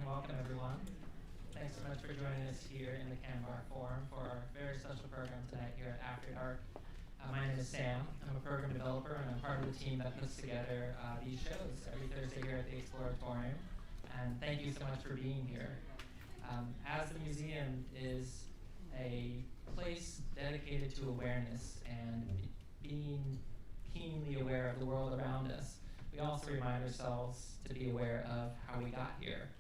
welcome everyone. Thanks so much for joining us here in the Canbar Forum for our very special program tonight here at After Dark. My name is Sam. I'm a program developer and I'm part of the team that puts together these shows every Thursday here at the Exploratorium. And thank you so much for being here. As the museum is a place dedicated to awareness and being keenly aware of the world around us, we also remind ourselves to be aware of how we got here.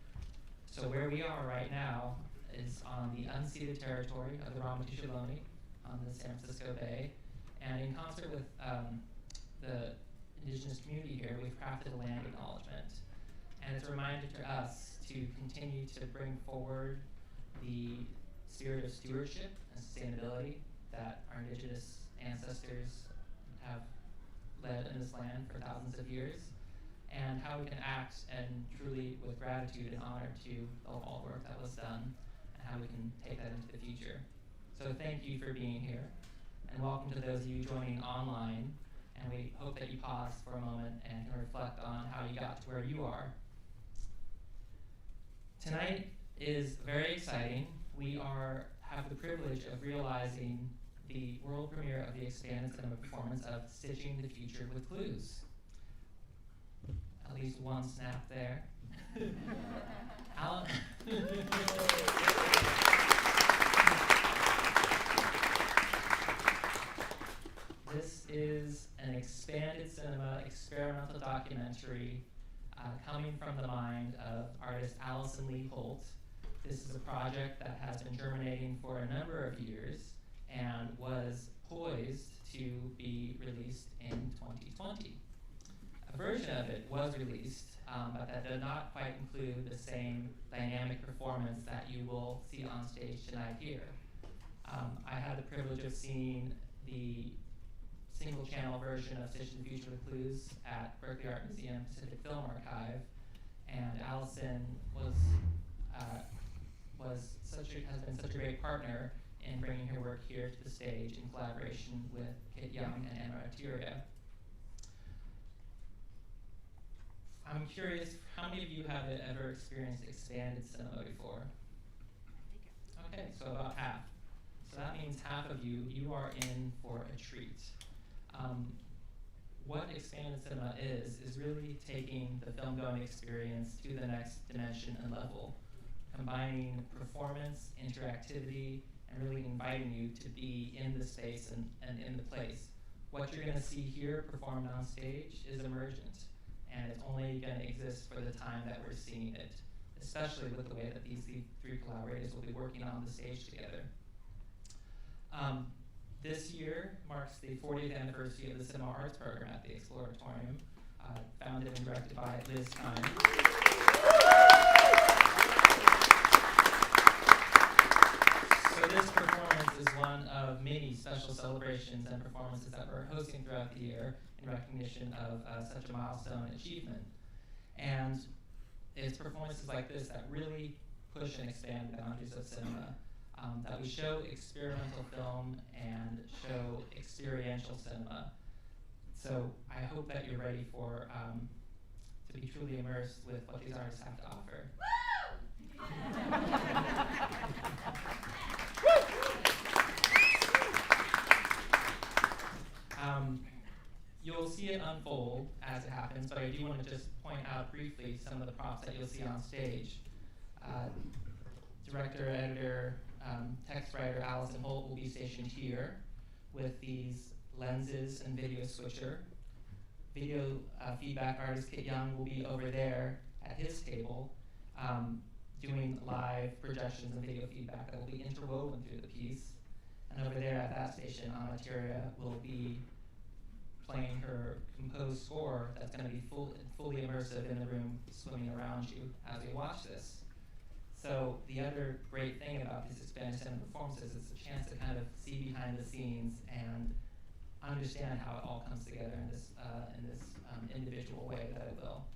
So where we are right now is on the unceded territory of the Ramaytush on the San Francisco Bay. And in concert with the indigenous community here, we've crafted a land acknowledgement. And it's a reminder to us to continue to bring forward the spirit of stewardship and sustainability that our indigenous ancestors have led in this land for thousands of years, and how we can act and truly with gratitude and honor to all the work that was done, and how we can take that into the future. So thank you for being here, and welcome to those of you joining online, and we hope that you pause for a moment and can reflect on how you got to where you are. Tonight is very exciting. We have the privilege of realizing the world premiere of the expanded cinema performance of Stitching the Future with Clues. At least one snap there. This is an expanded cinema experimental documentary coming from the mind of artist Allison Leigh Holt. This is a project that has been germinating for a number of years and was poised to be released in 2020. A version of it was released, but that did not quite include the same dynamic performance that you will see on stage tonight here. I had the privilege of seeing the single channel version of Stitching the Future with Clues at Berkeley Art Museum Pacific Film Archive, and Allison has been such a great partner in bringing her work here to the stage in collaboration with Kit Young and Amma Ateria. I'm curious, how many of you have ever experienced expanded cinema before? Okay, so about half. So that means half of you are in for a treat. What expanded cinema is really taking the film-going experience to the next dimension and level, combining performance, interactivity, and really inviting you to be in the space and in the place. What you're going to see here performed on stage is emergent, and it's only going to exist for the time that we're seeing it, especially with the way that these three collaborators will be working on the stage together. This year marks the 40th anniversary of the Cinema Arts Program at the Exploratorium, founded and directed by Liz Kine. So this performance is one of many special celebrations and performances that we're hosting throughout the year in recognition of such a milestone achievement. And it's performances like this that really push and expand the boundaries of cinema, that we show experimental film and show experiential cinema. So I hope that you're ready for to be truly immersed with what these artists have to offer. You'll see it unfold as it happens, but I do want to just point out briefly some of the props that you'll see on stage. Director, editor, text writer Allison Holt will be stationed here with these lenses and video switcher. Video feedback artist Kit Young will be over there at his table doing live projections and video feedback that will be interwoven through the piece. And over there at that station, Amma Ateria will be playing her composed score that's going to be fully immersive in the room, swimming around you as you watch this. So the other great thing about these expanded cinema performances is a chance to kind of see behind the scenes and understand how it all comes together in this individual way that it will.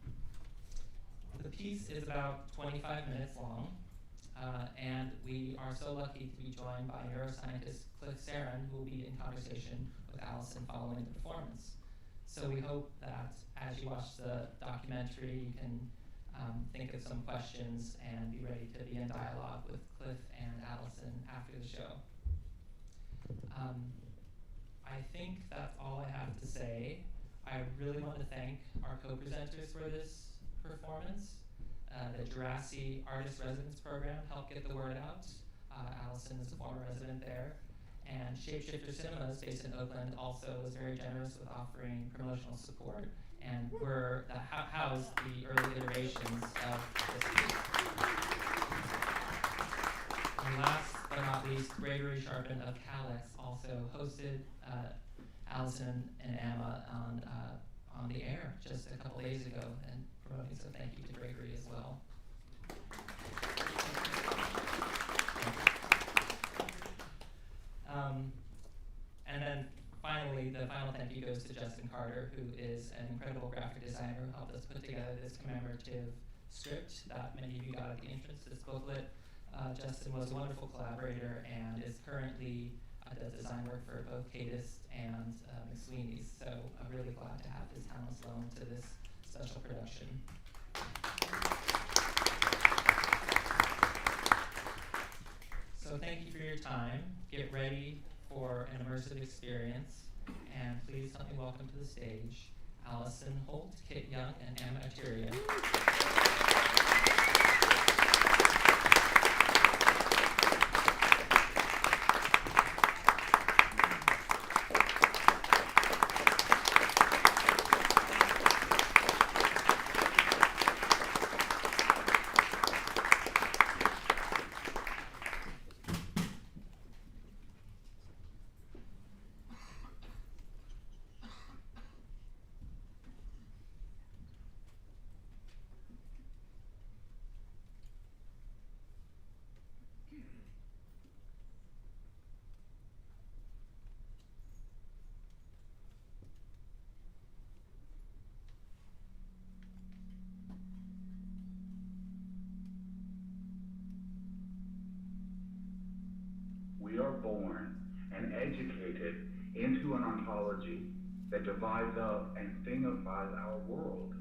The piece is about 25 minutes long, and we are so lucky to be joined by neuroscientist Clifford Saron, who will be in conversation with Allison following the performance. So we hope that as you watch the documentary, you can think of some questions and be ready to be in dialogue with Cliff and Allison after the show. I think that's all I have to say. I really want to thank our co-presenters for this performance. The Djerassi Artist Residence Program helped get the word out. Allison is a former resident there. And Shapeshifters Cinemas, based in Oakland, also was very generous with offering promotional support and housed the early iterations of this piece. And last but not least, Gregory Sharpen of KALX also hosted Allison and Amma on the air just a couple days ago and promoting, so thank you to Gregory as well. And then finally, the final thank you goes to Justin Carter, who is an incredible graphic designer who helped us put together this commemorative script that many of you got at the entrance to this booklet. Justin was a wonderful collaborator and is currently does design work for both Cadis and McSweeney's. So I'm really glad to have his talents loaned to this special production. So thank you for your time. Get ready for an immersive experience. And please help me welcome to the stage Allison Holt, Kit Young, and Amma Ateria. We are born and educated into an ontology that divides up and thingifies our world.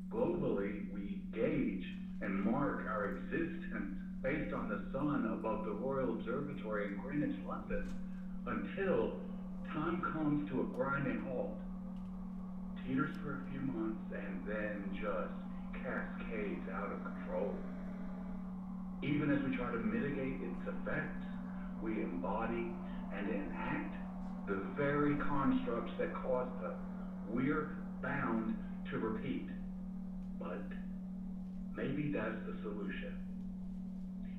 Globally, we gauge and mark our existence based on the sun above the Royal Observatory in Greenwich, London, until time comes to a grinding halt, teeters for a few months, and then just cascades out of control. Even as we try to mitigate its effects, we embody and enact the very constructs that caused us. We're bound to repeat. But maybe that's the solution.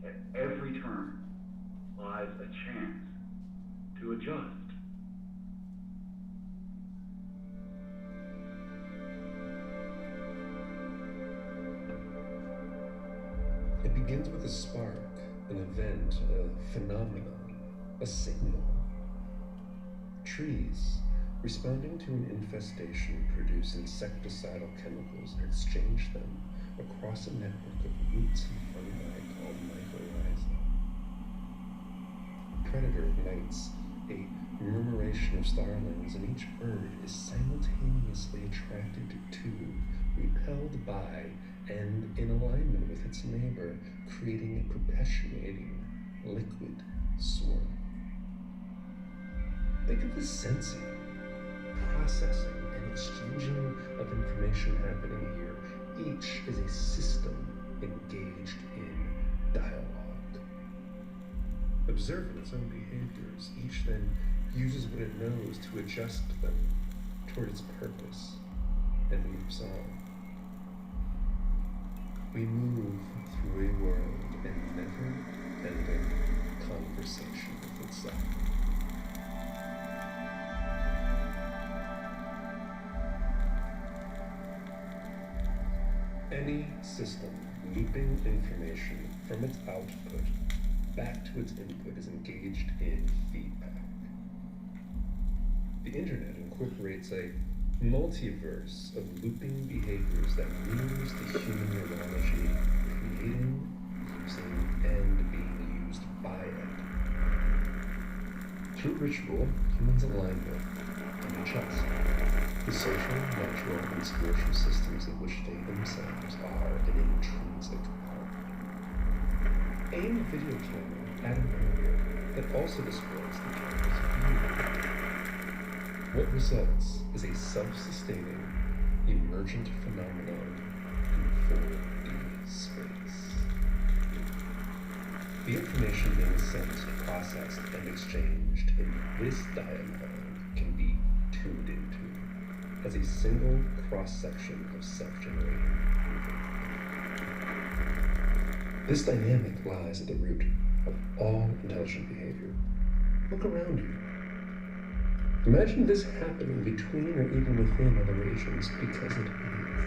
At every turn lies a chance to adjust. It begins with a spark, an event, a phenomenon, a signal. Trees, responding to an infestation, produce insecticidal chemicals and exchange them across a network of roots and fungi called mycorrhiza. Predator ignites a murmuration of starlings, and each bird is simultaneously attracted to, repelled by, and in alignment with its neighbor, creating a perpetuating liquid swarm. Think of the sensing, processing, and exchanging of information happening here. Each is a system engaged in dialogue. Observing its own behaviors, each then uses what it knows to adjust them toward its purpose and moves on. We move through a world in never-ending conversation with itself. Any system looping information from its output back to its input is engaged in feedback. The internet incorporates a multiverse of looping behaviors that mirrors the human neurology, creating, using, and being used by it. Through ritual, humans align with and just the social, natural, and spiritual systems of which they themselves are an intrinsic part. Aim a video camera at an area that also displays the camera's view. What results is a self-sustaining, emergent phenomenon in 4D space. The information being sensed, processed, and exchanged in this dialogue can be tuned into as a single cross-section of self-generating moving. This dynamic lies at the root of all intelligent behavior. Look around you. Imagine this happening between or even within other regions, because it is.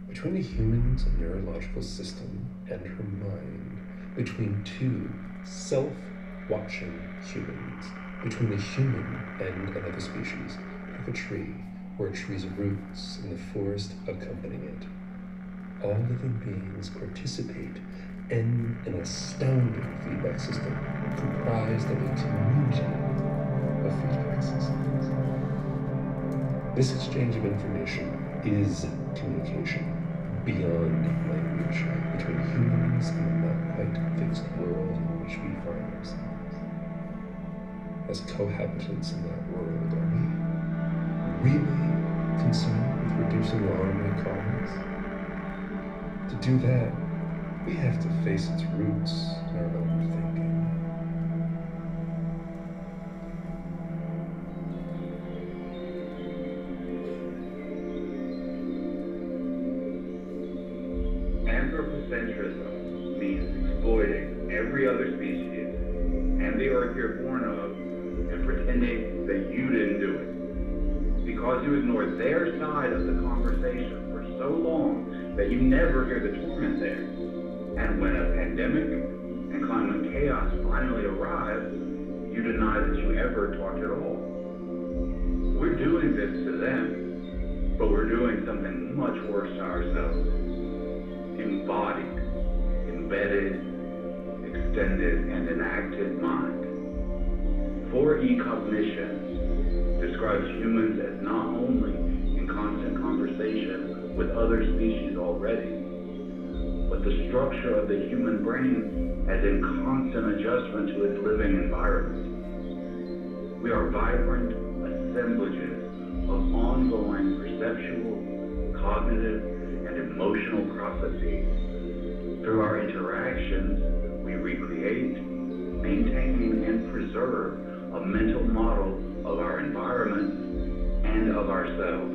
Between a human's neurological system and her mind, between two self-watching humans, between a human and another species, like a tree, or a tree's roots in the forest accompanying it. All living beings participate in an astounding feedback system comprised of a community of feedback systems. This exchange of information is communication beyond language between humans and the not quite fixed world in which we find ourselves. As cohabitants in that world, are we really concerned with reducing long-way cause? To do that, we have to face its roots in our own thinking. Anthropocentrism means exploiting every other species and the earth you're born of and pretending that you didn't do it. Because you ignored their side of the conversation for so long that you never hear the torment there. And when a pandemic and climate chaos finally arrive, you deny that you ever talked at all. We're doing this to them, but we're doing something much worse to ourselves. Embodied, embedded, extended, and enacted mind. 4E cognition describes humans as not only in constant conversation with other species already, but the structure of the human brain as in constant adjustment to its living environment. We are vibrant assemblages of ongoing perceptual, cognitive, and emotional processes. Through our interactions, we recreate, maintain, and preserve a mental model of our environment and of ourselves,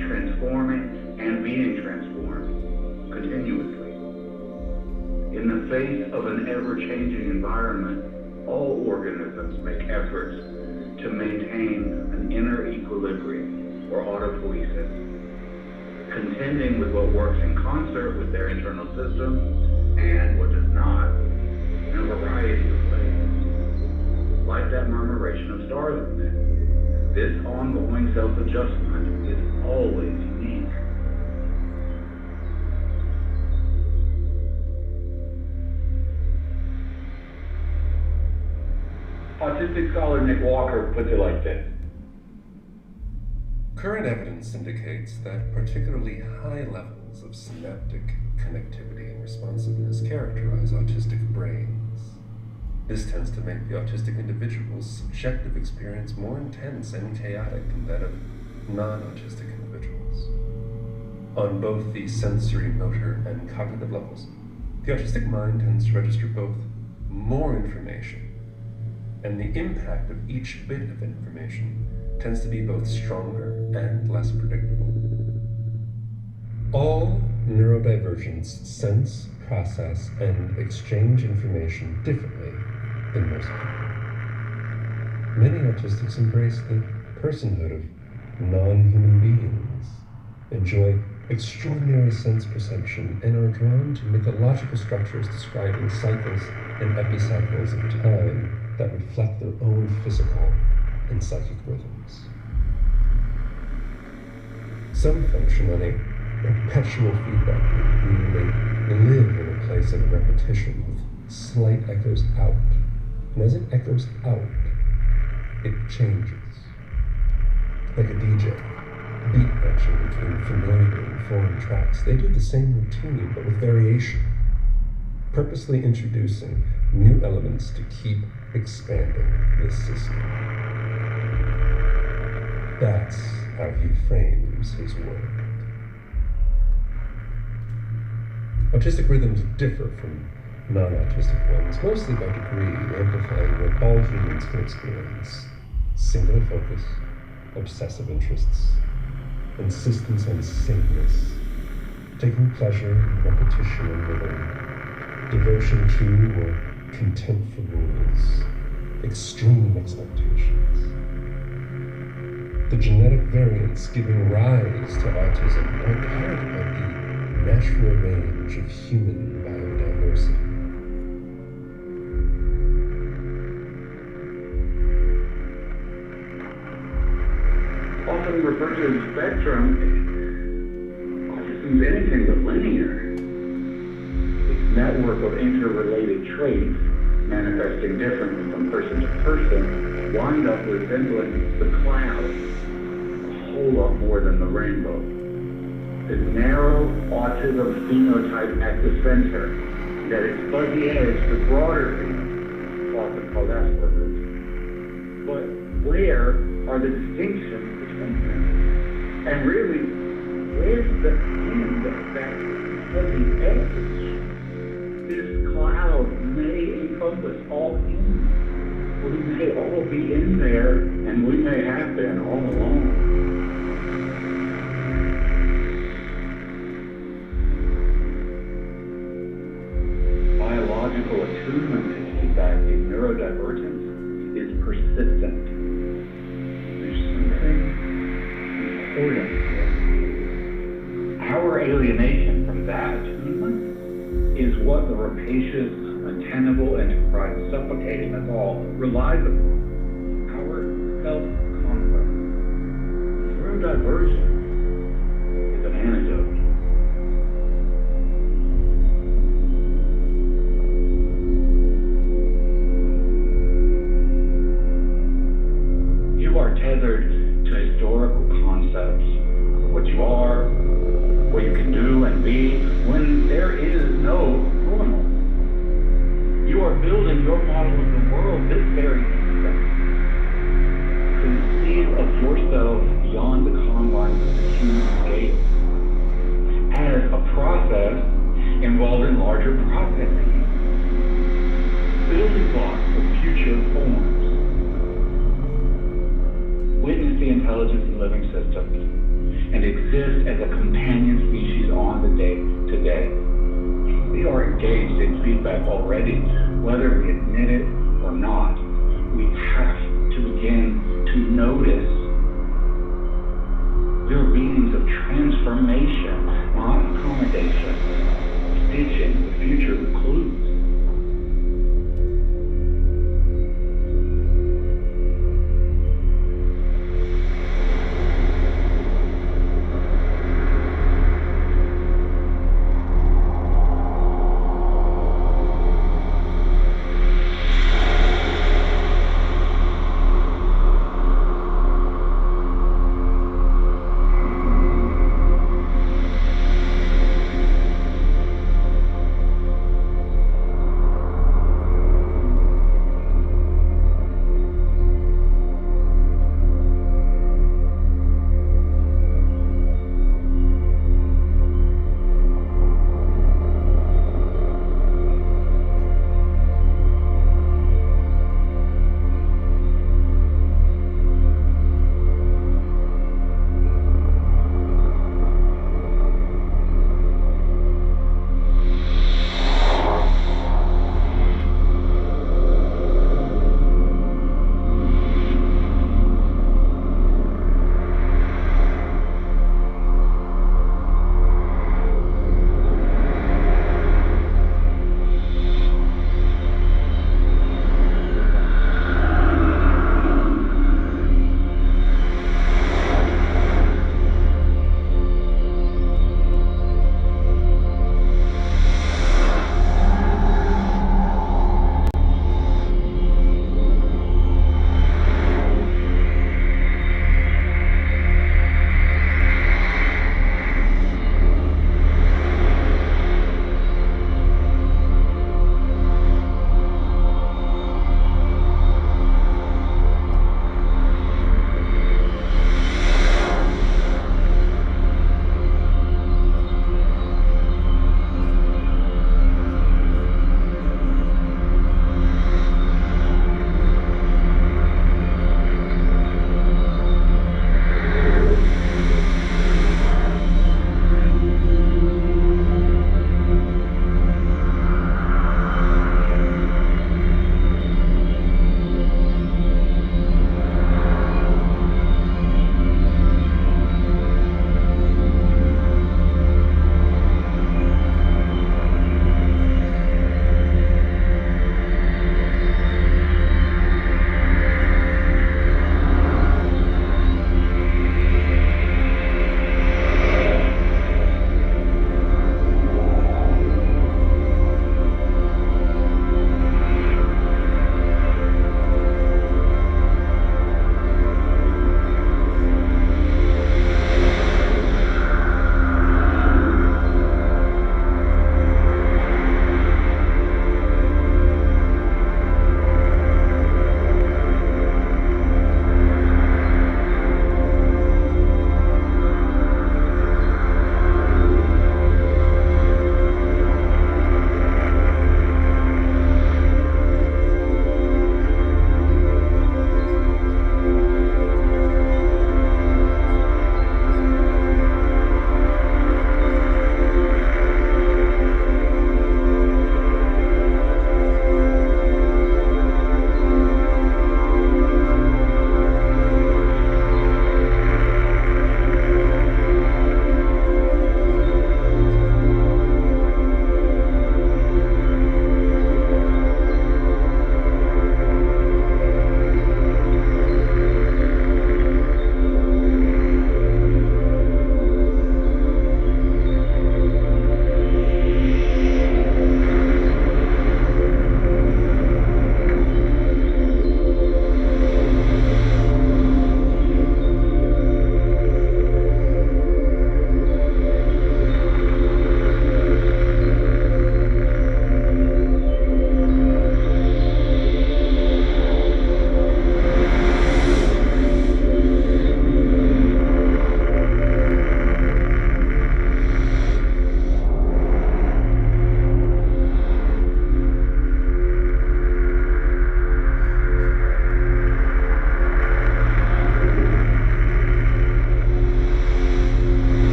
transforming and being transformed continuously. In the face of an ever-changing environment, all organisms make efforts to maintain an inner equilibrium or autopoiesis, contending with what works in concert with their internal system and what does not in a variety of ways. Like that murmuration of stars within, this ongoing self-adjustment is always unique. Autistic scholar Nick Walker puts it like this. Current evidence indicates that particularly high levels of synaptic connectivity and responsiveness characterize autistic brains. This tends to make the autistic individual's subjective experience more intense and chaotic than that of non-autistic individuals. On both the sensory, motor, and cognitive levels, the autistic mind tends to register both more information, and the impact of each bit of information tends to be both stronger and less predictable. All neurodivergents sense, process, and exchange information differently than most people. Many autistics embrace the personhood of non-human beings, enjoy extraordinary sense perception, and are drawn to mythological structures describing cycles and epicycles of time that reflect their own physical and psychic rhythms. Some function on a perpetual feedback loop, meaning they live in a place of repetition with slight echoes out. And as it echoes out, it changes. like a DJ, beat matching between familiar and foreign tracks. They do the same routine, but with variation, purposely introducing new elements to keep expanding this system. That's how he frames his world. Autistic rhythms differ from non-autistic ones, mostly by degree, amplifying what all humans can experience: singular focus, obsessive interests, insistence on sameness, taking pleasure in repetition and rhythm, devotion to or contempt for rules, extreme expectations. The genetic variants giving rise to autism are part of the natural range of human biodiversity. Often referred to as spectrum, autism is anything but linear. It's a network of interrelated traits manifesting differently from person to person wind up resembling the clouds, a whole lot more than the rainbow. The narrow autism phenotype at the center, that its fuzzy edge, the broader phenotype, often called Asperger's. But where are the distinctions between them? And really, where's the end of that fuzzy edge? This cloud may encompass all humans. We may all be in there, and we may have been all along. Biological attunement to feedback in neurodivergence is persistent. There's something important here. Our alienation from that attunement is what the rapacious, untenable enterprise suffocating us all relies upon. Our self-conquest. Neurodivergence is an antidote. You are tethered to historical concepts of what you are, what you can do and be, when there is no normal. You are building your model of the world this very instant. Conceive of yourself beyond the confines of the human scale as a process involving larger processing, building blocks of future forms. Witness the intelligence in living systems and exist as a companion species on the day to day. We are engaged in feedback already, whether we admit it or not. We have to begin to notice we're beings of transformation, not accommodation, stitching the future with clues.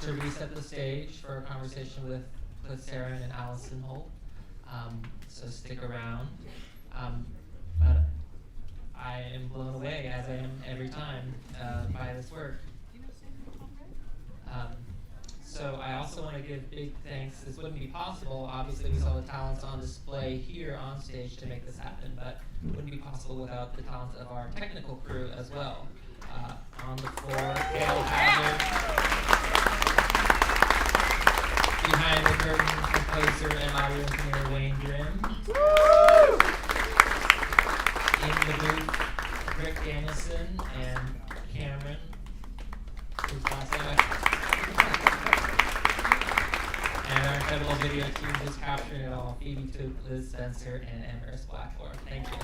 to reset the stage for a conversation with Clifford Saron and Allison Holt. So stick around. But I am blown away, as I am every time, by this work. So I also want to give big thanks. This wouldn't be possible. Obviously, we saw the talents on display here on stage to make this happen, but it wouldn't be possible without the talents of our technical crew as well. On the floor, Gail Hazard. Behind the curtain, composer and audio engineer Wayne Grimm. In the booth, Rick Danielson and Cameron. Who's last name? And our incredible video team who's capturing it all, Phoebe Toop, Liz Spencer, and Emerus Blackmore. Thank you.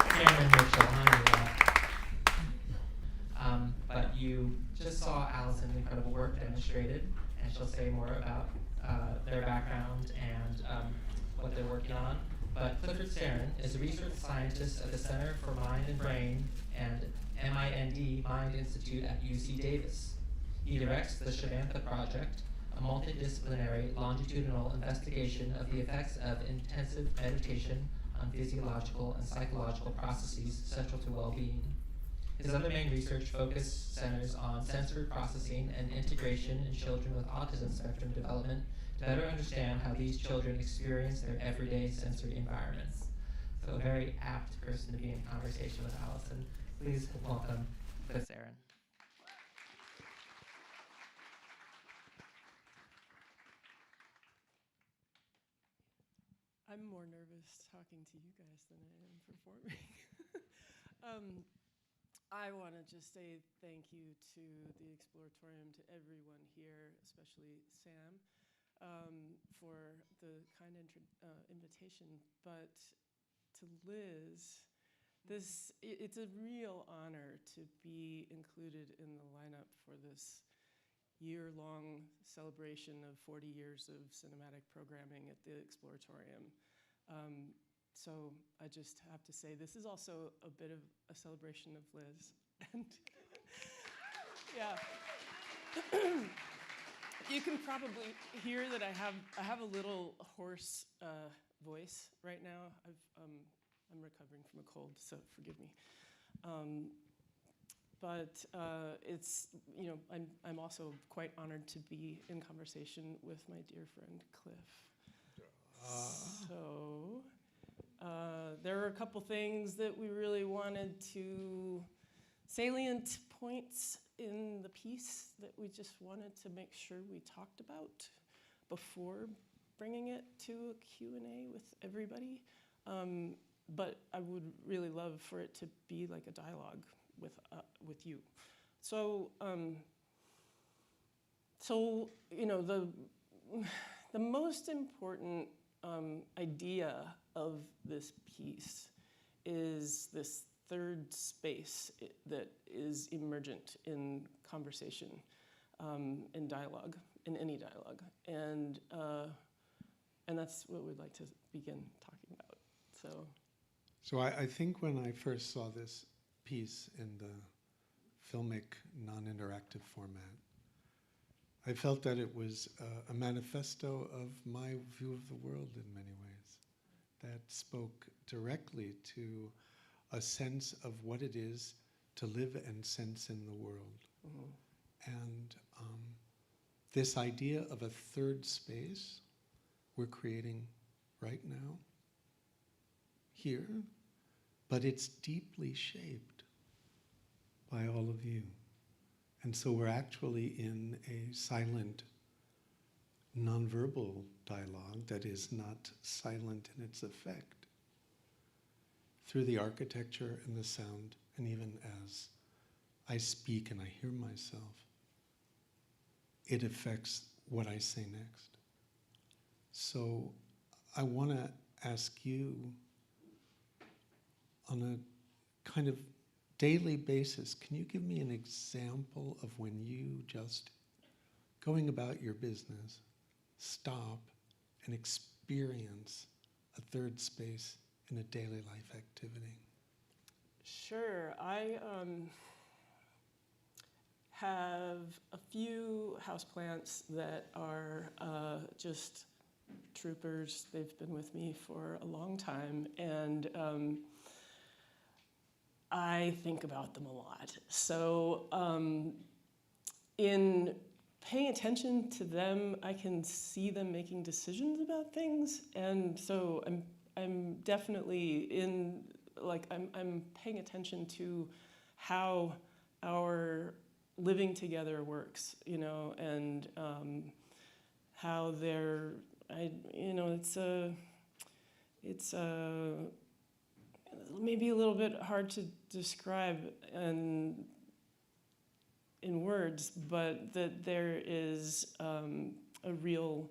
Cameron Mitchell, but you just saw Allison's incredible work demonstrated, and she'll say more about their background and what they're working on. But Clifford Saron is a research scientist at the Center for Mind and Brain and MIND Mind Institute at UC Davis. He directs the Shabantha Project, a multidisciplinary longitudinal investigation of the effects of intensive meditation on physiological and psychological processes central to well-being. His other main research focus centers on sensory processing and integration in children with autism spectrum development to better understand how these children experience their everyday sensory environments. So a very apt person to be in conversation with Allison. Please welcome Cliff Saron. I'm more nervous talking to you guys than I am performing. I want to just say thank you to the Exploratorium, to everyone here, especially Sam, for the kind invitation. But to Liz, it's a real honor to be included in the lineup for this year-long celebration of 40 years of cinematic programming at the Exploratorium. So I just have to say, this is also a bit of a celebration of Liz. And yeah. You can probably hear that I have a little hoarse voice right now. I'm recovering from a cold, so forgive me. But it's, I'm also quite honored to be in conversation with my dear friend Cliff. So there are a couple things that we really wanted to, salient points in the piece that we just wanted to make sure we talked about before bringing it to a Q&A with everybody. But I would really love for it to be like a dialogue with you. So, the most important idea of this piece is this third space that is emergent in conversation, in dialogue, in any dialogue, and that's what we'd like to begin talking about. So I think when I first saw this piece in the filmic, non-interactive format, I felt that it was a manifesto of my view of the world in many ways, that spoke directly to a sense of what it is to live and sense in the world. Mm-hmm. And this idea of a third space we're creating right now, here, but it's deeply shaped by all of you. And so we're actually in a silent, nonverbal dialogue that is not silent in its effect. Through the architecture and the sound, and even as I speak and I hear myself, it affects what I say next. So I want to ask you, on a kind of daily basis, can you give me an example of when you just, going about your business, stop and experience a third space in a daily life activity? Sure. have a few houseplants that are just troopers. They've been with me for a long time, and I think about them a lot. So in paying attention to them, I can see them making decisions about things, and so I'm definitely in, like, I'm paying attention to how our living together works, you know, and how they're, you know, it's maybe a little bit hard to describe in words, but that there is a real,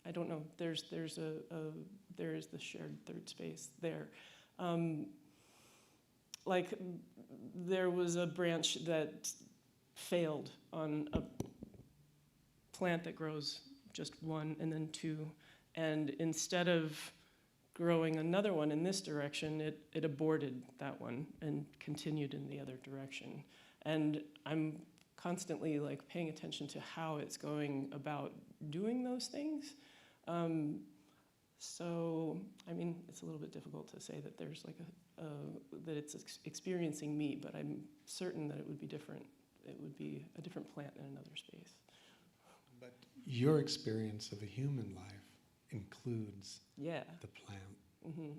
I don't know, there is the shared third space there. Like, there was a branch that failed on a plant that grows just one and then two, and instead of growing another one in this direction, it aborted that one and continued in the other direction. And I'm constantly, like, paying attention to how it's going about doing those things. So, I mean, it's a little bit difficult to say that there's like that it's experiencing me, but I'm certain that it would be different. It would be a different plant in another space. But your experience of a human life includes the plant. Mm-hmm.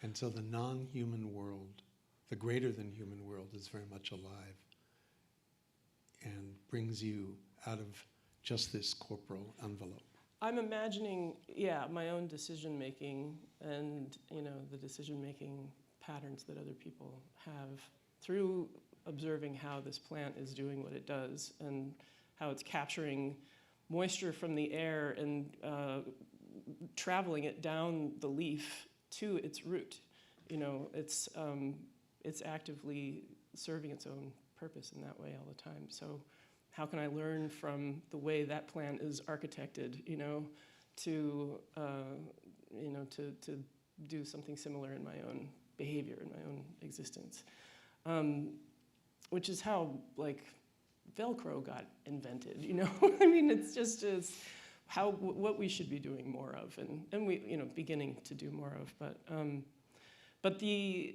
And so the non-human world, the greater than human world, is very much alive and brings you out of just this corporal envelope. I'm imagining, my own decision-making and, you know, the decision-making patterns that other people have through observing how this plant is doing what it does and how it's capturing moisture from the air and traveling it down the leaf to its root. You know, it's actively serving its own purpose in that way all the time. So how can I learn from the way that plant is architected, you know, to do something similar in my own behavior, in my own existence, which is how, like, Velcro got invented, you know. I mean, it's just what we should be doing more of, and we, you know, beginning to do more of, but the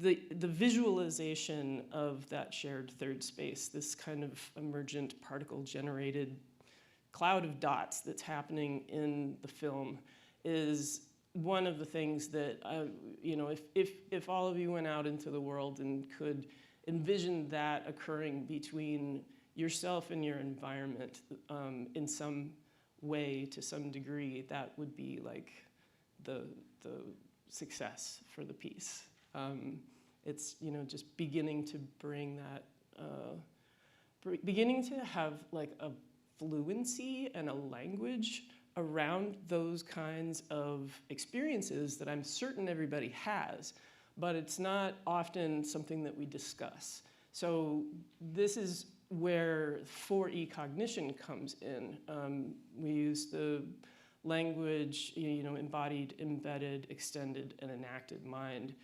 visualization of that shared third space, this kind of emergent particle-generated cloud of dots that's happening in the film, is one of the things that, you know, if all of you went out into the world and could envision that occurring between yourself and your environment in some way, to some degree, that would be like the success for the piece. It's, you know, just beginning to bring that, beginning to have like a fluency and a language around those kinds of experiences that I'm certain everybody has, but it's not often something that we discuss. So this is where 4E cognition comes in. We use the language, you know, embodied, embedded, extended, and enacted mind.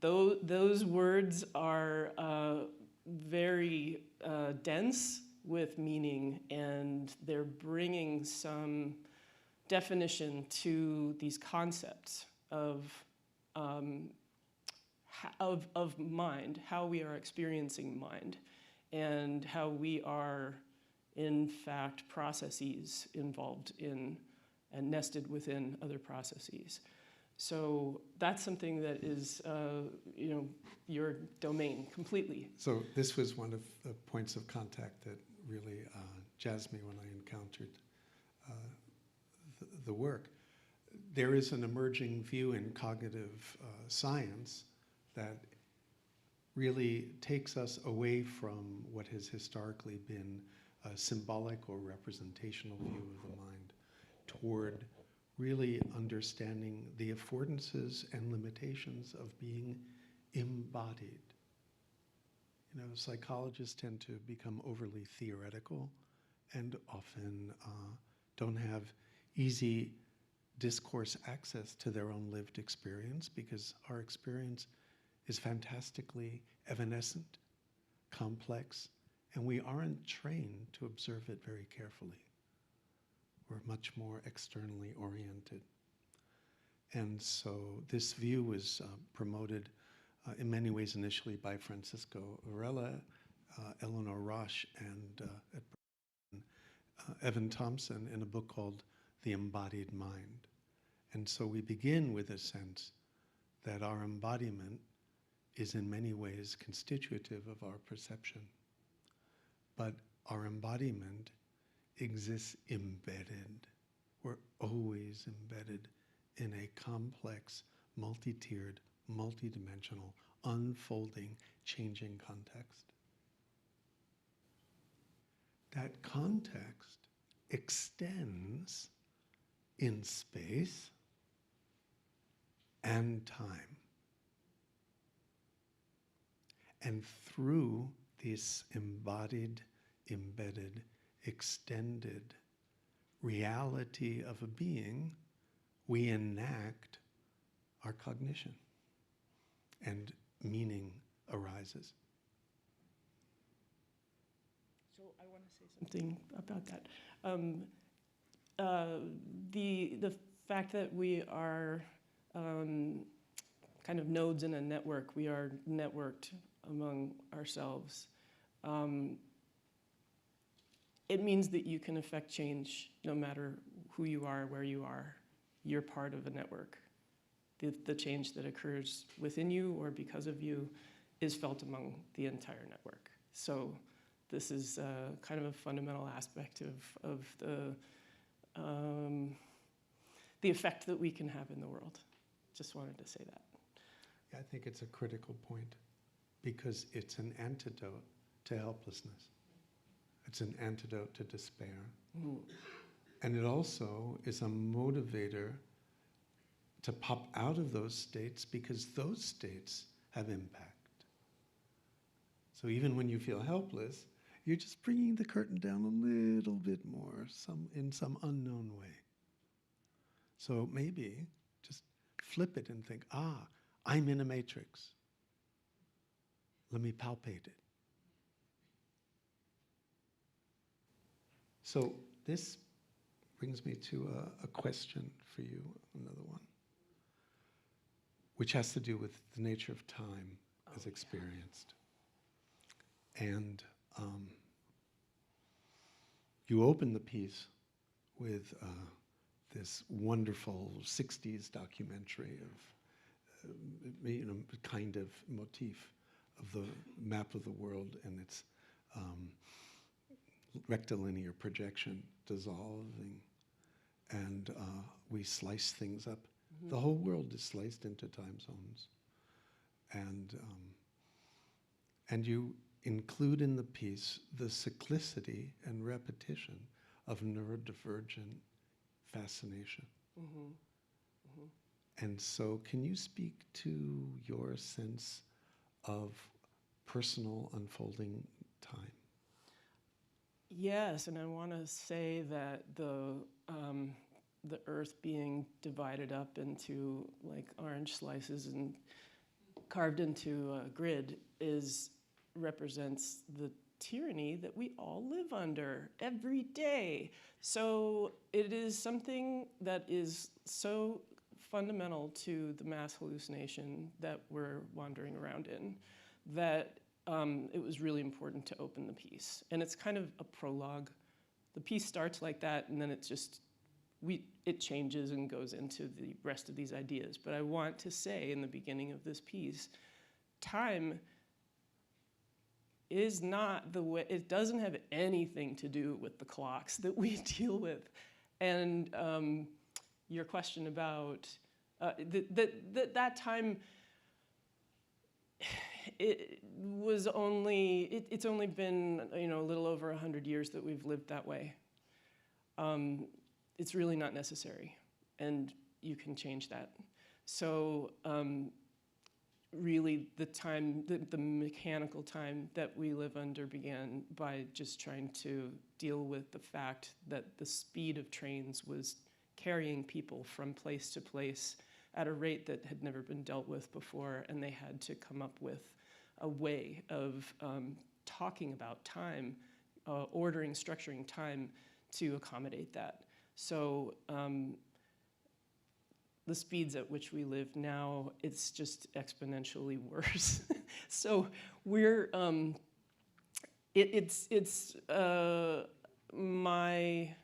Those words are very dense with meaning, and they're bringing some definition to these concepts of mind, how we are experiencing mind, and how we are, in fact, processes involved in and nested within other processes. So that's something that is, you know, your domain completely. So this was one of the points of contact that really jazzed me when I encountered the work. There is an emerging view in cognitive science that really takes us away from what has historically been a symbolic or representational view of the mind toward really understanding the affordances and limitations of being embodied. You know, psychologists tend to become overly theoretical and often don't have easy discourse access to their own lived experience, because our experience is fantastically evanescent, complex, and we aren't trained to observe it very carefully. We're much more externally oriented. And so this view was promoted in many ways initially by Francisco Varela, Eleanor Roche, and Evan Thompson in a book called The Embodied Mind. And so we begin with a sense that our embodiment is in many ways constitutive of our perception. But our embodiment exists embedded. We're always embedded in a complex, multi-tiered, multi-dimensional, unfolding, changing context. That context extends in space and time. And through this embodied, embedded, extended reality of a being, we enact our cognition, and meaning arises. So I want to say something about that. The fact that we are kind of nodes in a network, we are networked among ourselves. It means that you can affect change no matter who you are, where you are. You're part of a network. The change that occurs within you or because of you is felt among the entire network. So this is kind of a fundamental aspect of the effect that we can have in the world. Just wanted to say that. Yeah, I think it's a critical point because it's an antidote to helplessness. It's an antidote to despair. Mm. And it also is a motivator to pop out of those states because those states have impact. So even when you feel helpless, you're just bringing the curtain down a little bit more, in some unknown way. So maybe just flip it and think, I'm in a matrix. Let me palpate it. So this brings me to a question for you, another one, which has to do with the nature of time as experienced. And you open the piece with this wonderful 60s documentary of, kind of motif of the map of the world and its rectilinear projection dissolving, and we slice things up. Mm-hmm. The whole world is sliced into time zones, and you include in the piece the cyclicity and repetition of neurodivergent fascination. Mm-hmm. Mm-hmm. And so can you speak to your sense of personal unfolding time? Yes, and I want to say that the earth being divided up into like orange slices and carved into a grid represents the tyranny that we all live under every day. So it is something that is so fundamental to the mass hallucination that we're wandering around in that it was really important to open the piece. And it's kind of a prologue. The piece starts like that, and then it changes and goes into the rest of these ideas. But I want to say in the beginning of this piece, time is not the way, it doesn't have anything to do with the clocks that we deal with. And your question about that time, it's only been a little over 100 years that we've lived that way. It's really not necessary, and you can change that. So really the time, the mechanical time that we live under began by just trying to deal with the fact that the speed of trains was carrying people from place to place at a rate that had never been dealt with before, and they had to come up with a way of talking about time, ordering, structuring time to accommodate that. So the speeds at which we live now, it's just exponentially worse. So we're, it's my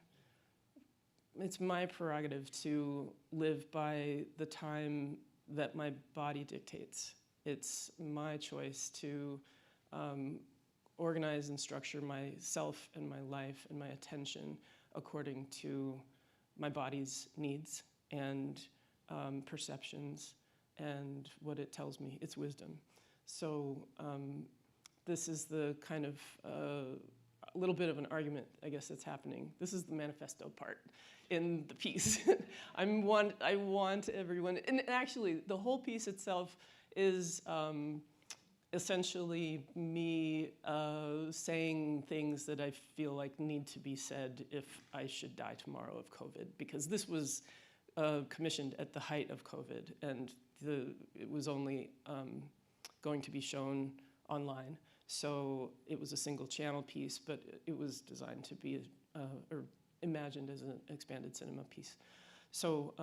prerogative to live by the time that my body dictates. It's my choice to organize and structure myself and my life and my attention according to my body's needs and perceptions and what it tells me, its wisdom. So this is the kind of a little bit of an argument, I guess, that's happening. This is the manifesto part in the piece. I want everyone, and actually the whole piece itself is essentially me saying things that I feel like need to be said if I should die tomorrow of COVID, because this was commissioned at the height of COVID, and it was only going to be shown online. So it was a single channel piece, but it was designed to be, or imagined as an expanded cinema piece. So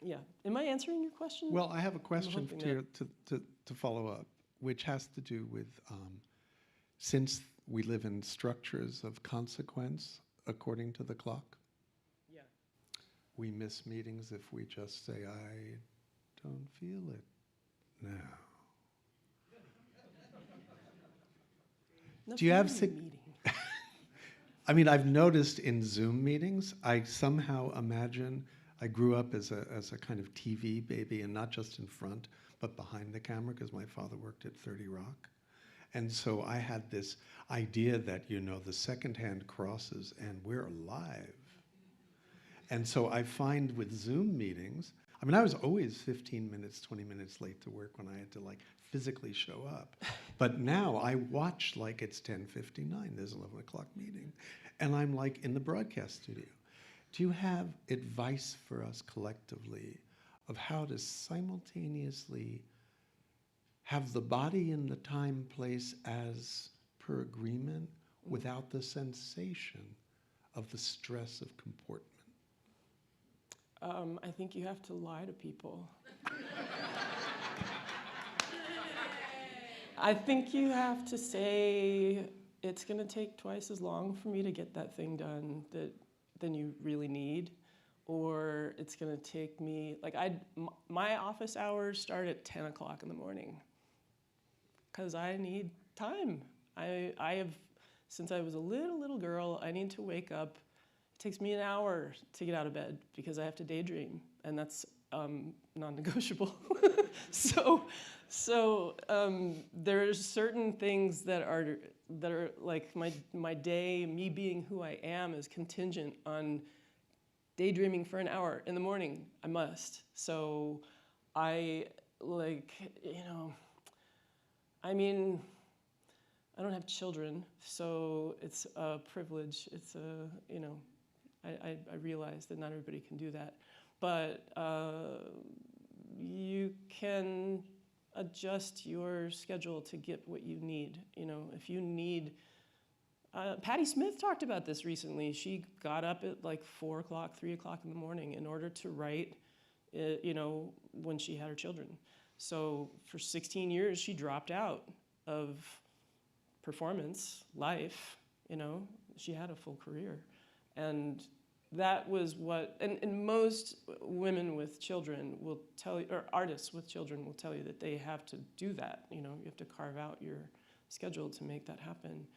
yeah, am I answering your question? Well, I have a question to follow up, which has to do with, since we live in structures of consequence according to the clock, yeah, we miss meetings if we just say, I don't feel it now. Do you have I mean, I've noticed in Zoom meetings, I somehow imagine, I grew up as a kind of TV baby, and not just in front, but behind the camera, because my father worked at 30 Rock. And so I had this idea that, you know, the second hand crosses and we're live. And so I find with Zoom meetings, I mean, I was always 15 minutes, 20 minutes late to work when I had to like physically show up. But now I watch like it's 10:59, there's an 11 o'clock meeting, and I'm like in the broadcast studio. Do you have advice for us collectively of how to simultaneously have the body in the time, place as per agreement without the sensation of the stress of comportment? I think you have to lie to people. I think you have to say, it's going to take twice as long for me to get that thing done than you really need. Or it's going to take me, like my office hours start at 10 o'clock in the morning because I need time. I have, since I was a little girl, I need to wake up. It takes me an hour to get out of bed because I have to daydream, and that's non-negotiable. So there's certain things that are like my day, me being who I am, is contingent on daydreaming for an hour in the morning. I must. So I I mean, I don't have children, so it's a privilege. It's I realize that not everybody can do that, but you can adjust your schedule to get what you need. If you need, Patti Smith talked about this recently. She got up at like 4 o'clock, 3 o'clock in the morning in order to write, when she had her children. So for 16 years, she dropped out of performance, life, she had a full career. And that was and most women with children will tell you, or artists with children will tell you that they have to do that. You have to carve out your schedule to make that happen.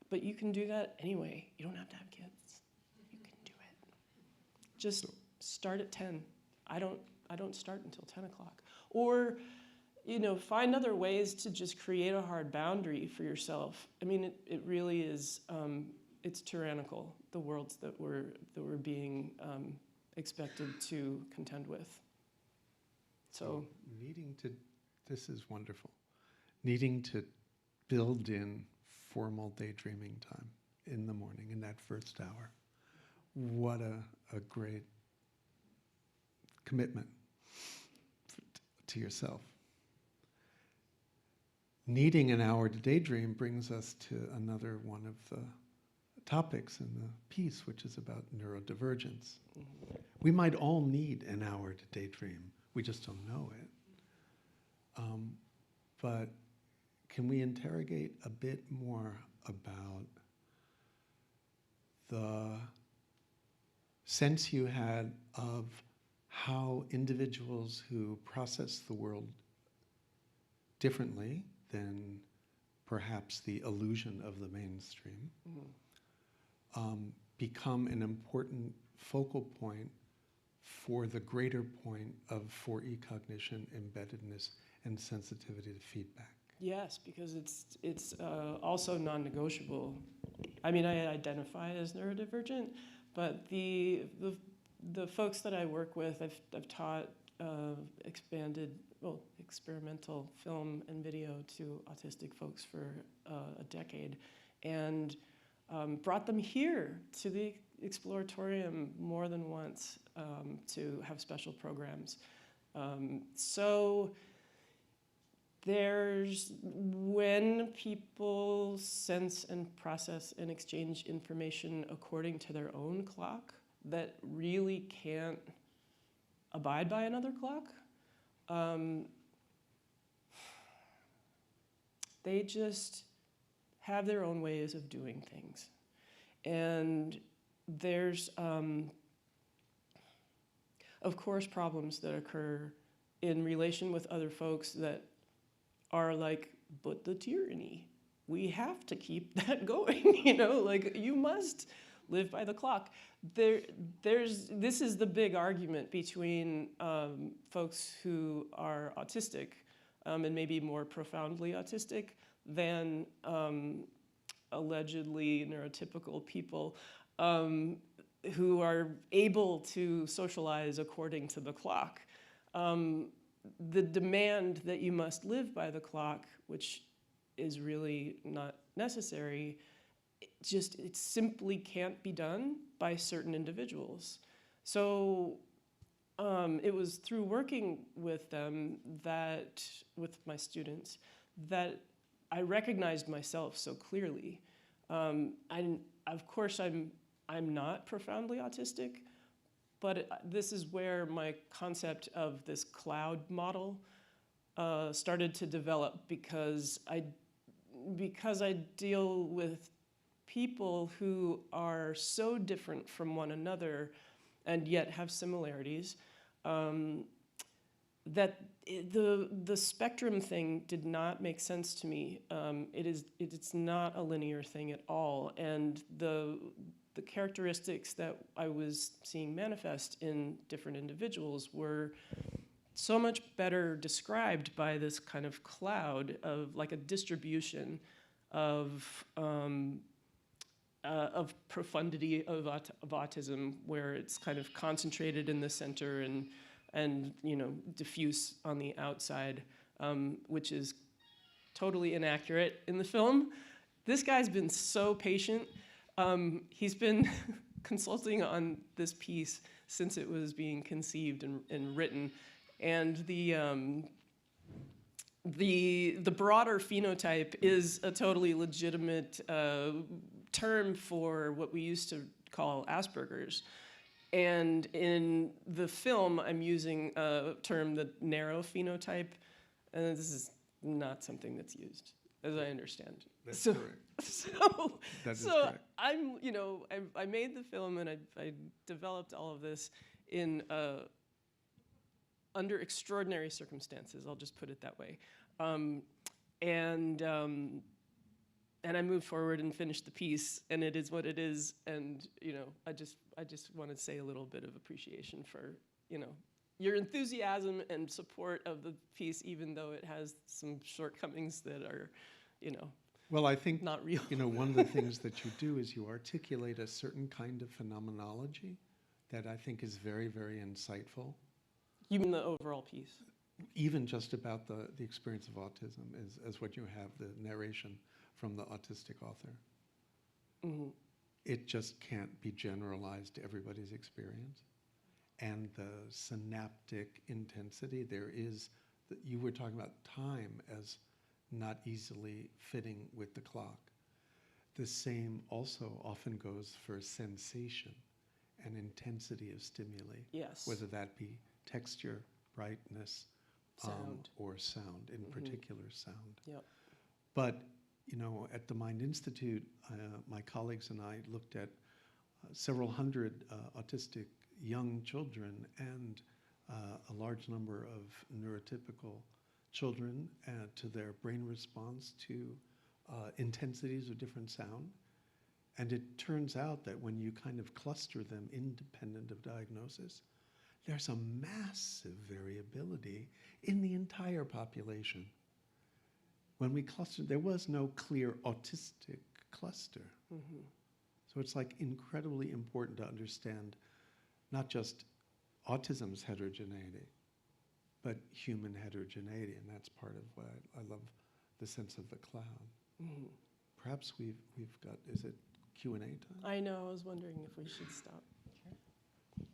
But you can do that anyway. You don't have to have kids. You can do it. Just start at 10. I don't start until 10 o'clock. Or, find other ways to just create a hard boundary for yourself. I mean, it really is, it's tyrannical, the worlds that we're being expected to contend with. So this is wonderful, needing to build in formal daydreaming time in the morning, in that first hour. What a great commitment to yourself. needing an hour to daydream brings us to another one of the topics in the piece, which is about neurodivergence. We might all need an hour to daydream. We just don't know it. But can we interrogate a bit more about the sense you had of how individuals who process the world differently than perhaps the illusion of the mainstream become an important focal point for the greater point of 4E cognition, embeddedness, and sensitivity to feedback? Yes, because it's also non-negotiable. I mean, I identify as neurodivergent, but the folks that I work with, I've taught experimental film and video to autistic folks for a decade, and brought them here to the Exploratorium more than once to have special programs. So there's, when people sense and process and exchange information according to their own clock that really can't abide by another clock, they just have their own ways of doing things. And there's, of course, problems that occur in relation with other folks that are like, but the tyranny, we have to keep that going, you know, like you must live by the clock. This is the big argument between folks who are autistic and maybe more profoundly autistic than allegedly neurotypical people who are able to socialize according to the clock. The demand that you must live by the clock, which is really not necessary, it simply can't be done by certain individuals. So it was through working with them, with my students, that I recognized myself so clearly. Of course, I'm not profoundly autistic, but this is where my concept of this cloud model started to develop, because I deal with people who are so different from one another and yet have similarities, that the spectrum thing did not make sense to me. It's not a linear thing at all, and the characteristics that I was seeing manifest in different individuals were so much better described by this kind of cloud of, like, a distribution of profundity of autism, where it's kind of concentrated in the center and you know, diffuse on the outside, which is totally inaccurate in the film. This guy's been so patient. He's been consulting on this piece since it was being conceived and written, and the broader phenotype is a totally legitimate term for what we used to call Asperger's. And in the film, I'm using a term, the narrow phenotype, and this is not something that's used, as I understand. That's correct. That is correct. I made the film, and I developed all of this in under extraordinary circumstances. I'll just put it that way, and I moved forward and finished the piece, and it is what it is. And you know, I just want to say a little bit of appreciation for, you know, your enthusiasm and support of the piece, even though it has some shortcomings that are, you know, well, I think not real. You know, one of the things that you do is you articulate a certain kind of phenomenology that I think is very, very insightful. You mean the overall piece? Even just about the experience of autism as what you have, the narration from the autistic author. Mm-hmm. It just can't be generalized to everybody's experience. And the synaptic intensity, you were talking about time as not easily fitting with the clock. The same also often goes for sensation and intensity of stimuli, Yes. whether that be texture, brightness, Sound. or sound, in particular sound. Yep. But, you know, at the Mind Institute, my colleagues and I looked at several hundred autistic young children and a large number of neurotypical children to their brain response to intensities of different sound. And it turns out that when you kind of cluster them independent of diagnosis, there's a massive variability in the entire population. When we clustered, there was no clear autistic cluster. Mm-hmm. So it's like incredibly important to understand not just autism's heterogeneity, but human heterogeneity, and that's part of why I love the sense of the cloud. Mm-hmm. Perhaps we've got, is it Q&A time? I know, I was wondering if we should stop.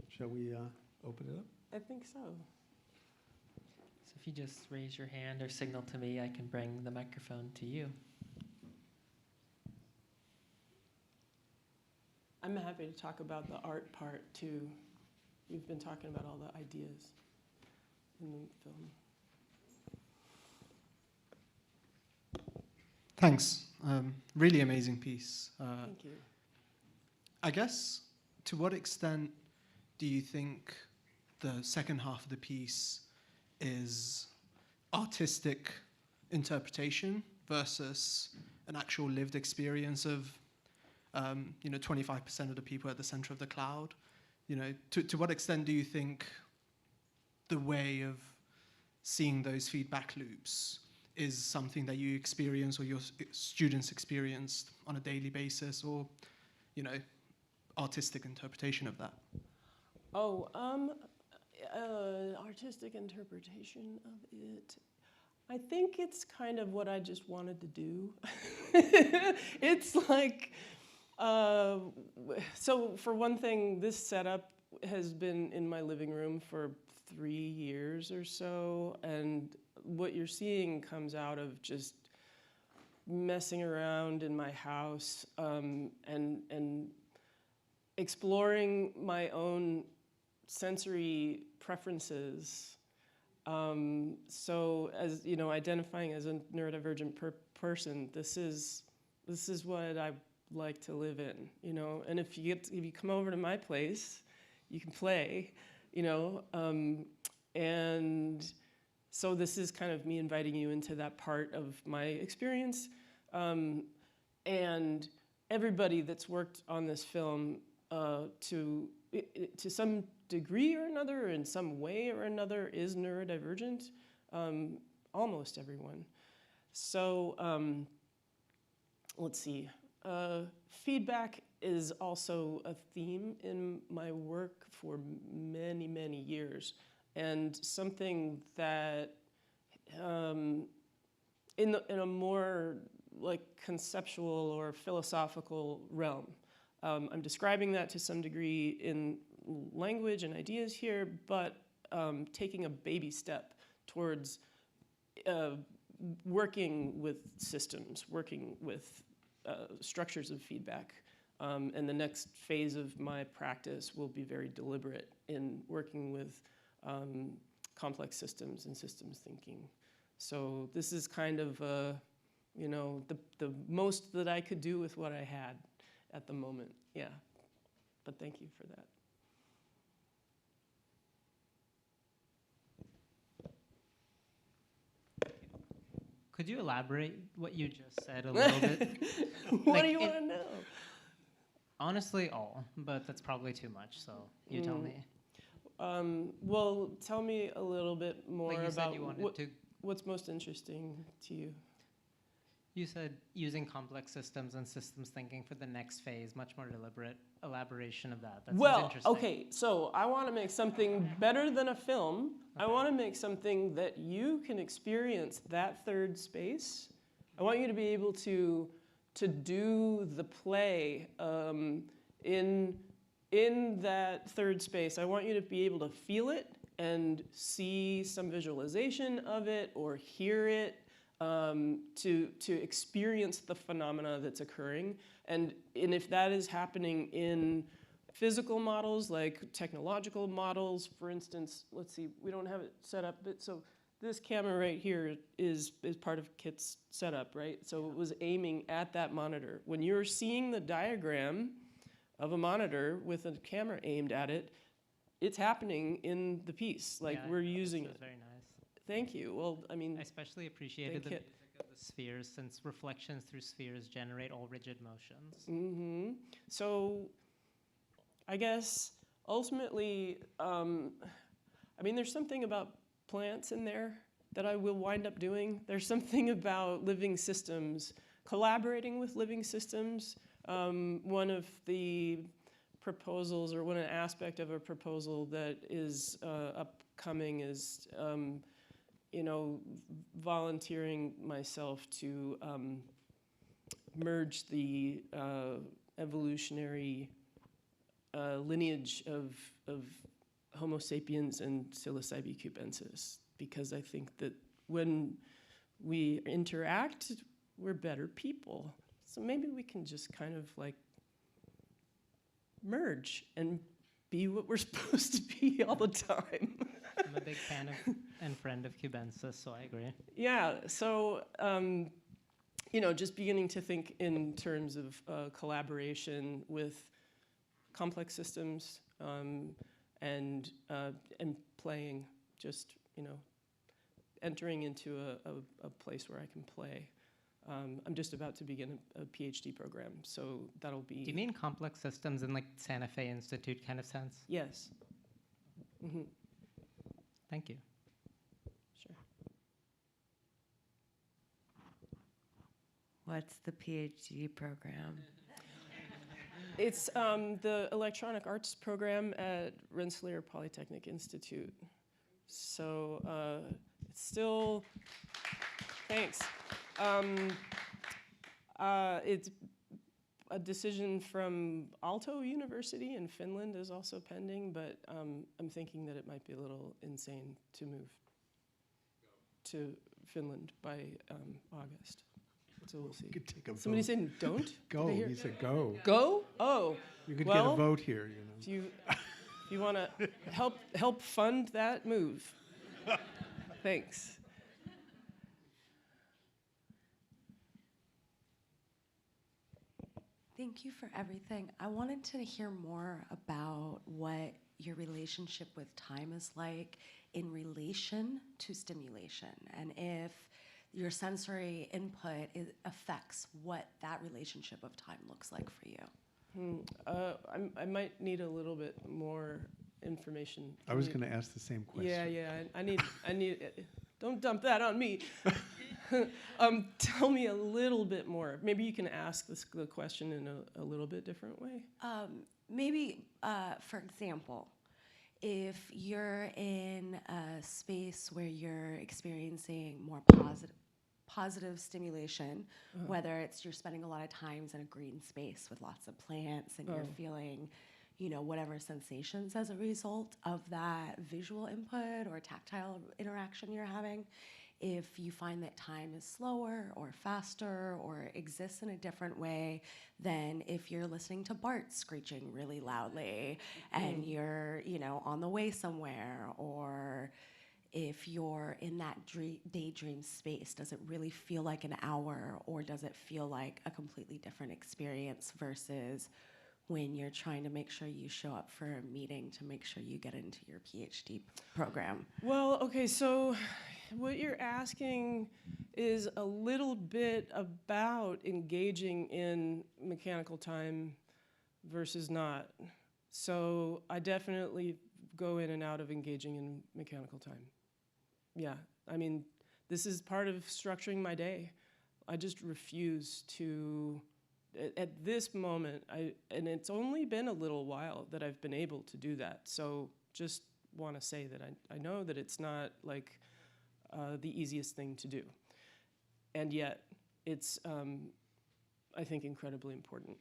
Shall we open it up? I think so. So if you just raise your hand or signal to me, I can bring the microphone to you. I'm happy to talk about the art part too. We've been talking about all the ideas in the film. Thanks. Really amazing piece. Thank you. I guess, to what extent do you think the second half of the piece is artistic interpretation versus an actual lived experience of, 25% of the people at the center of the cloud? You know, to what extent do you think the way of seeing those feedback loops is something that you experience or your students experience on a daily basis, or, artistic interpretation of that? Oh, artistic interpretation of it. I think it's kind of what I just wanted to do. It's like, so for one thing, this setup has been in my living room for 3 years or so, and what you're seeing comes out of just messing around in my house and exploring my own sensory preferences. So as you know, identifying as a neurodivergent person, this is what I like to live in, and if you come over to my place, you can play, and so this is kind of me inviting you into that part of my experience. And everybody that's worked on this film to some degree or another, in some way or another, is neurodivergent, almost everyone. So let's see. Feedback is also a theme in my work for many, many years, and something that in a more like conceptual or philosophical realm. I'm describing that to some degree in language and ideas here, but taking a baby step towards working with systems, working with structures of feedback. And the next phase of my practice will be very deliberate in working with complex systems and systems thinking. So this is kind of, the most that I could do with what I had at the moment. Yeah, but thank you for that. Could you elaborate what you just said a little bit? What do you want to know? Honestly, all, but that's probably too much, so you tell me. Well, tell me a little bit more about what's most interesting to you. You said using complex systems and systems thinking for the next phase, much more deliberate elaboration of that. That seems interesting. Okay, so I want to make something better than a film. Okay. I want to make something that you can experience that third space. I want you to be able to do the play in that third space. I want you to be able to feel it and see some visualization of it or hear it. to experience the phenomena that's occurring. And if that is happening in physical models, like technological models, for instance, let's see, we don't have it set up, but so this camera right here is part of Kit's setup, right? So it was aiming at that monitor. When you're seeing the diagram of a monitor with a camera aimed at it, it's happening in the piece. Like, we're using it. Very nice. Thank you. Well, I mean, I especially appreciated the music of the spheres, since reflections through spheres generate all rigid motions. Mm-hmm. So I guess ultimately, I mean, there's something about plants in there that I will wind up doing. There's something about living systems, collaborating with living systems. One of the proposals, or one aspect of a proposal that is upcoming is, you know, volunteering myself to merge the evolutionary lineage of Homo sapiens and psilocybe cubensis, because I think that when we interact, we're better people. So maybe we can just kind of like merge and be what we're supposed to be all the time. I'm a big fan of and friend of cubensis, so I agree. Yeah, so you know, just beginning to think in terms of collaboration with complex systems, and playing, just, you know, entering into a place where I can play. I'm just about to begin a PhD program, so that'll be... Do you mean complex systems in like Santa Fe Institute kind of sense? Yes. Mm-hmm. Thank you. Sure. What's the PhD program? It's the Electronic Arts program at Rensselaer Polytechnic Institute. So it's still, thanks. It's a decision from Aalto University in Finland is also pending, but I'm thinking that it might be a little insane to move to Finland by August. So we'll see. You could take a Somebody vote. saying don't? Go. Did I hear- He said go. Go? Oh. You could well, get a vote here, you know. If you want to help fund that move, thanks. Thank you for everything. I wanted to hear more about what your relationship with time is like in relation to stimulation, and if your sensory input affects what that relationship of time looks like for you. I might need a little bit more information. I was going to ask the same question. Yeah. I need. Don't dump that on me. Tell me a little bit more. Maybe you can ask the question in a little bit different way. Maybe, for example, if you're in a space where you're experiencing more positive stimulation, whether it's you're spending a lot of times in a green space with lots of plants and you're feeling, you know, whatever sensations as a result of that visual input or tactile interaction you're having, if you find that time is slower or faster or exists in a different way than if you're listening to Bart screeching really loudly and you're, you know, on the way somewhere, or if you're in that daydream space, does it really feel like an hour, or does it feel like a completely different experience versus when you're trying to make sure you show up for a meeting to make sure you get into your PhD program? Well, okay, so what you're asking is a little bit about engaging in mechanical time versus not. So I definitely go in and out of engaging in mechanical time. Yeah, I mean, this is part of structuring my day. I just refuse to, at this moment, and it's only been a little while that I've been able to do that. So just want to say that I know that it's not like the easiest thing to do. And yet, it's, I think, incredibly important.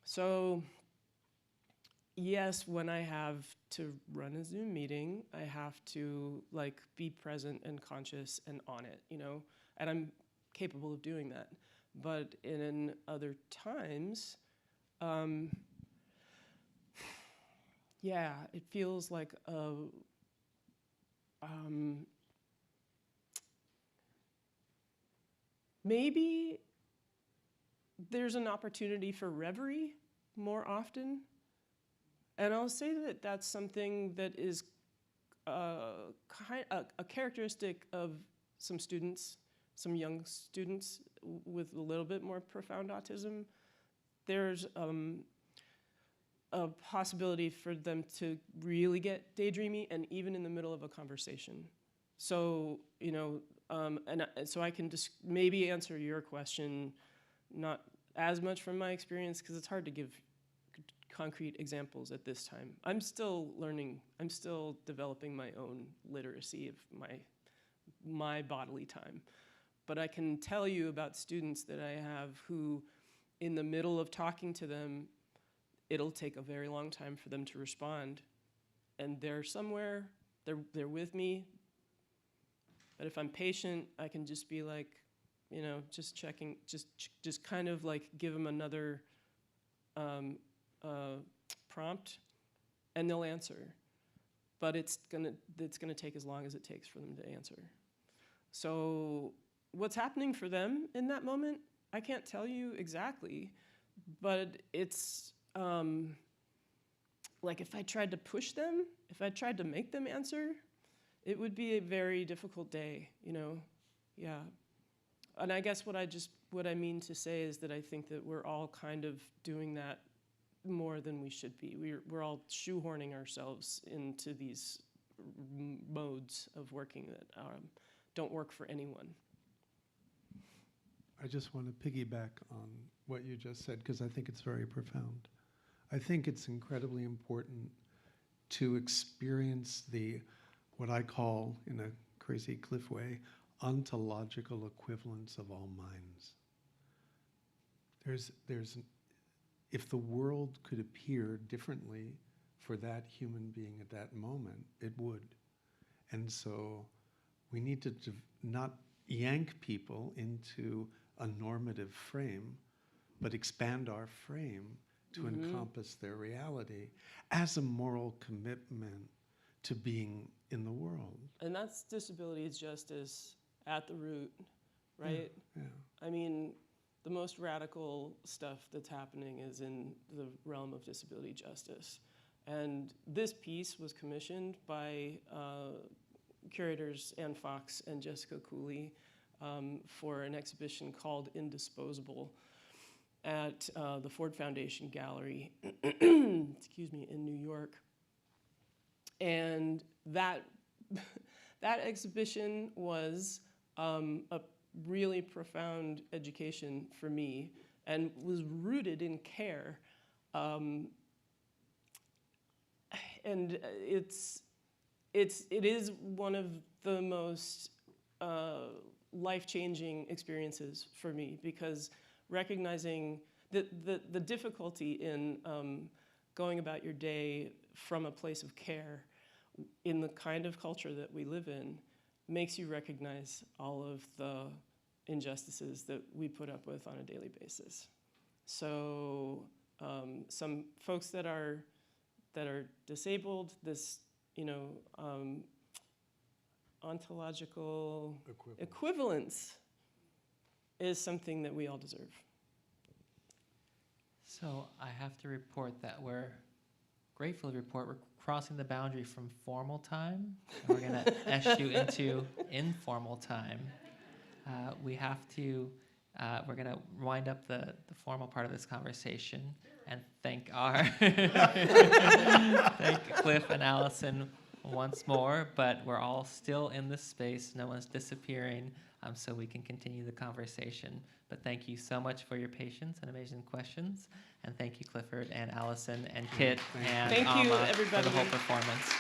So yes, when I have to run a Zoom meeting, I have to like be present and conscious and on it, you know? And I'm capable of doing that. But in other times, yeah, it feels like maybe there's an opportunity for reverie more often. And I'll say that that's something that is a characteristic of some students, some young students with a little bit more profound autism. There's a possibility for them to really get daydreamy, and even in the middle of a conversation. So, you know, so I can just maybe answer your question, not as much from my experience, because it's hard to give concrete examples at this time. I'm still learning, I'm still developing my own literacy of my bodily time. But I can tell you about students that I have who, in the middle of talking to them, it'll take a very long time for them to respond. And they're somewhere, they're with me. But if I'm patient, I can just be like, you know, just checking, just kind of like give them another prompt, and they'll answer. But it's gonna take as long as it takes for them to answer. So what's happening for them in that moment, I can't tell you exactly, but it's like if I tried to push them, if I tried to make them answer, it would be a very difficult day, you know, yeah. And I guess what I mean to say is that I think that we're all kind of doing that more than we should be. We're all shoehorning ourselves into these modes of working that don't work for anyone. I just want to piggyback on what you just said, because I think it's very profound. I think it's incredibly important to experience what I call, in a crazy Cliff way, ontological equivalence of all minds. If the world could appear differently for that human being at that moment, it would. And so we need to not yank people into a normative frame, but expand our frame to encompass their reality as a moral commitment to being in the world. And that's disability justice at the root, right? Yeah. I mean, the most radical stuff that's happening is in the realm of disability justice. And this piece was commissioned by curators Ann Fox and Jessica Cooley for an exhibition called Indisposable at the Ford Foundation Gallery, excuse me, in New York. And that exhibition was a really profound education for me, and was rooted in care. And it is one of the most life-changing experiences for me, because recognizing the difficulty in going about your day from a place of care in the kind of culture that we live in makes you recognize all of the injustices that we put up with on a daily basis. So some folks that are disabled, this, you know, ontological equivalence is something that we all deserve. So I have to report that we're crossing the boundary from formal time, and we're going to eschew into informal time. We're going to wind up the formal part of this conversation and thank Cliff and Allison once more, but we're all still in this space. No one's disappearing, so we can continue the conversation. But thank you so much for your patience and amazing questions. And thank you, Clifford and Allison and Kit and Amma everybody for the whole performance.